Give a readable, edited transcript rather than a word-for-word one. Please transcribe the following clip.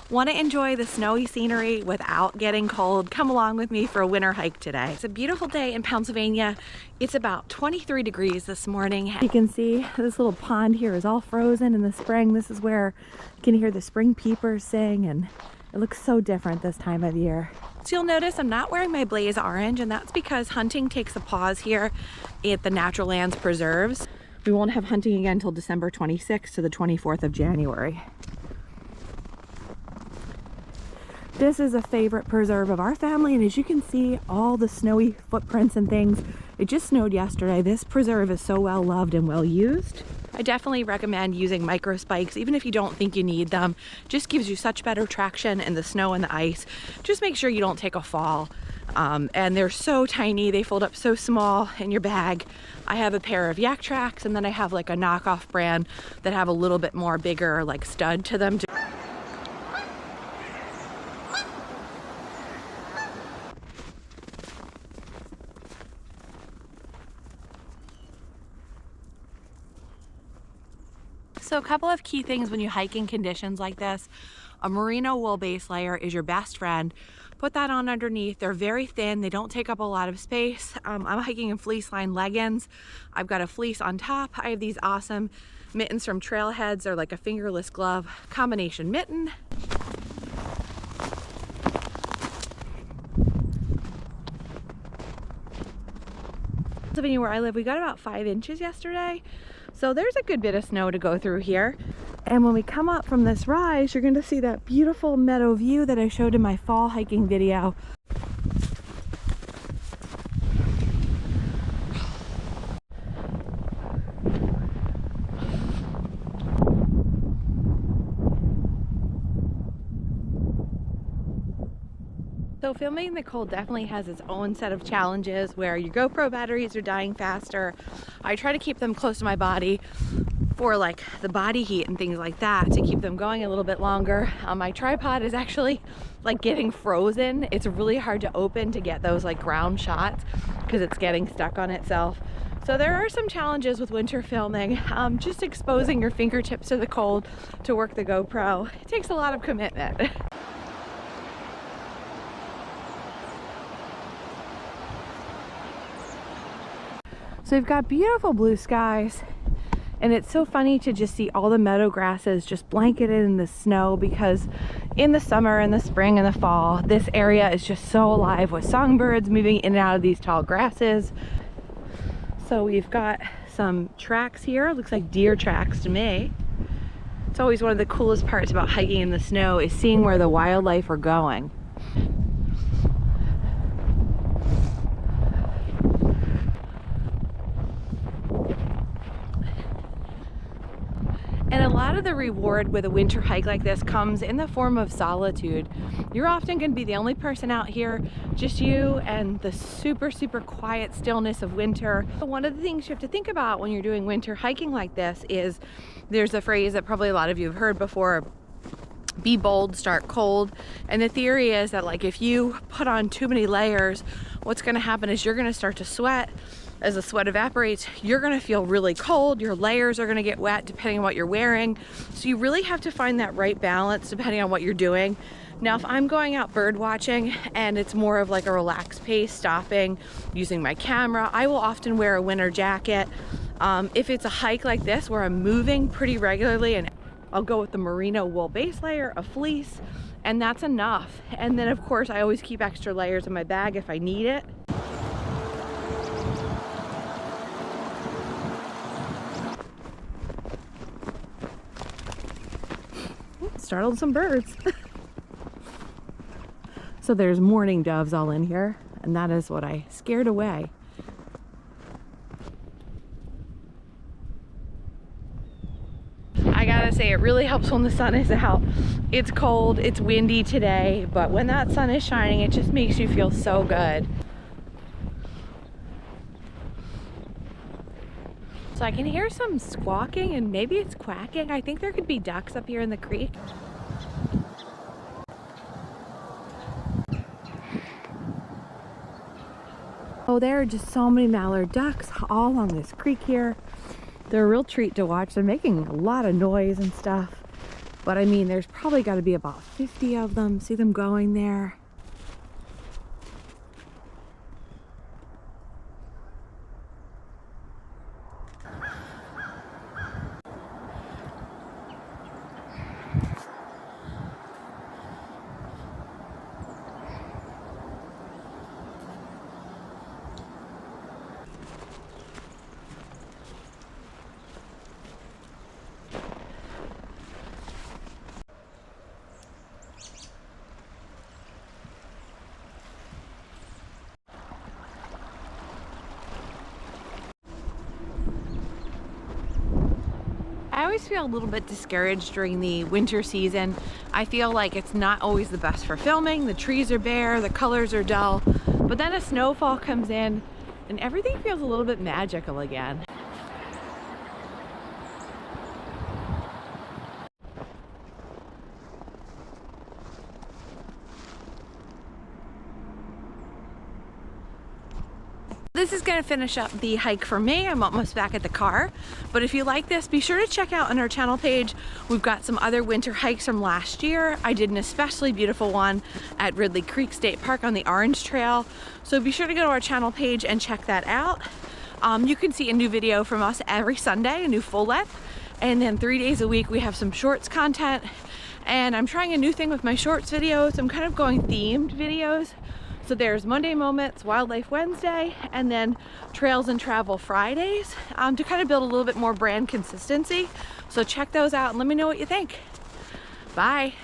Want to enjoy the snowy scenery without getting cold? Come along with me for a winter hike today. It's a beautiful day in Pennsylvania. It's about 23 degrees this morning. You can see this little pond here is all frozen in the spring. This is where you can hear the spring peepers sing, and it looks so different this time of year. So you'll notice I'm not wearing my blaze orange, and that's because hunting takes a pause here at the Natural Lands Preserves. We won't have hunting again until December 26th to the 24th of January. This is a favorite preserve of our family, and as you can see, all the snowy footprints and things. It just snowed yesterday. This preserve is so well loved and well used. I definitely recommend using micro spikes, even if you don't think you need them. Just gives you such better traction in the snow and the ice. Just make sure you don't take a fall. And they're so tiny, they fold up so small in your bag. I have a pair of Yak Tracks, and then I have like a knockoff brand that have a little bit more bigger like stud to them. So a couple of key things when you hike in conditions like this. A merino wool base layer is your best friend. Put that on underneath. They're very thin. They don't take up a lot of space. I'm hiking in fleece lined leggings. I've got a fleece on top. I have these awesome mittens from Trailheads. They're like a fingerless glove combination mitten. Where I live, we got about 5 inches yesterday. So there's a good bit of snow to go through here. And when we come up from this rise, you're going to see that beautiful meadow view that I showed in my fall hiking video. So filming in the cold definitely has its own set of challenges where your GoPro batteries are dying faster. I try to keep them close to my body for like the body heat and things like that to keep them going a little bit longer. My tripod is actually like getting frozen. It's really hard to open to get those like ground shots because it's getting stuck on itself. So there are some challenges with winter filming. Just exposing your fingertips to the cold to work the GoPro. It takes a lot of commitment. So we've got beautiful blue skies, and it's so funny to just see all the meadow grasses just blanketed in the snow, because in the summer and the spring and the fall, this area is just so alive with songbirds moving in and out of these tall grasses. So we've got some tracks here. Looks like deer tracks to me. It's always one of the coolest parts about hiking in the snow is seeing where the wildlife are going. And a lot of the reward with a winter hike like this comes in the form of solitude. You're often going to be the only person out here, just you and the super, super quiet stillness of winter. One of the things you have to think about when you're doing winter hiking like this is there's a phrase that probably a lot of you have heard before: be bold, start cold. And the theory is that like if you put on too many layers, what's going to happen is you're going to start to sweat. As the sweat evaporates, you're going to feel really cold. Your layers are going to get wet depending on what you're wearing. So you really have to find that right balance depending on what you're doing. Now, if I'm going out bird watching and it's more of like a relaxed pace, stopping, using my camera, I will often wear a winter jacket. If it's a hike like this where I'm moving pretty regularly, and I'll go with the merino wool base layer, a fleece, and that's enough. And then of course I always keep extra layers in my bag if I need it. Startled some birds. So there's mourning doves all in here, and that is what I scared away. I gotta say, it really helps when the sun is out. It's cold, it's windy today, but when that sun is shining, it just makes you feel so good. So I can hear some squawking, and maybe it's quacking. I think there could be ducks up here in the creek. Oh, there are just so many mallard ducks all along this creek here. They're a real treat to watch. They're making a lot of noise and stuff. But I mean, there's probably got to be about 50 of them. See them going there. I always feel a little bit discouraged during the winter season. I feel like it's not always the best for filming. The trees are bare, the colors are dull, but then a snowfall comes in and everything feels a little bit magical again. This is going to finish up the hike for me. I'm almost back at the car. But if you like this, be sure to check out on our channel page. We've got some other winter hikes from last year. I did an especially beautiful one at Ridley Creek State Park on the Orange Trail. So be sure to go to our channel page and check that out. You can see a new video from us every Sunday, a new full length. And then 3 days a week we have some shorts content. And I'm trying a new thing with my shorts videos. I'm kind of going themed videos. So there's Monday Moments, Wildlife Wednesday, and then Trails and Travel Fridays to kind of build a little bit more brand consistency. So check those out and let me know what you think. Bye.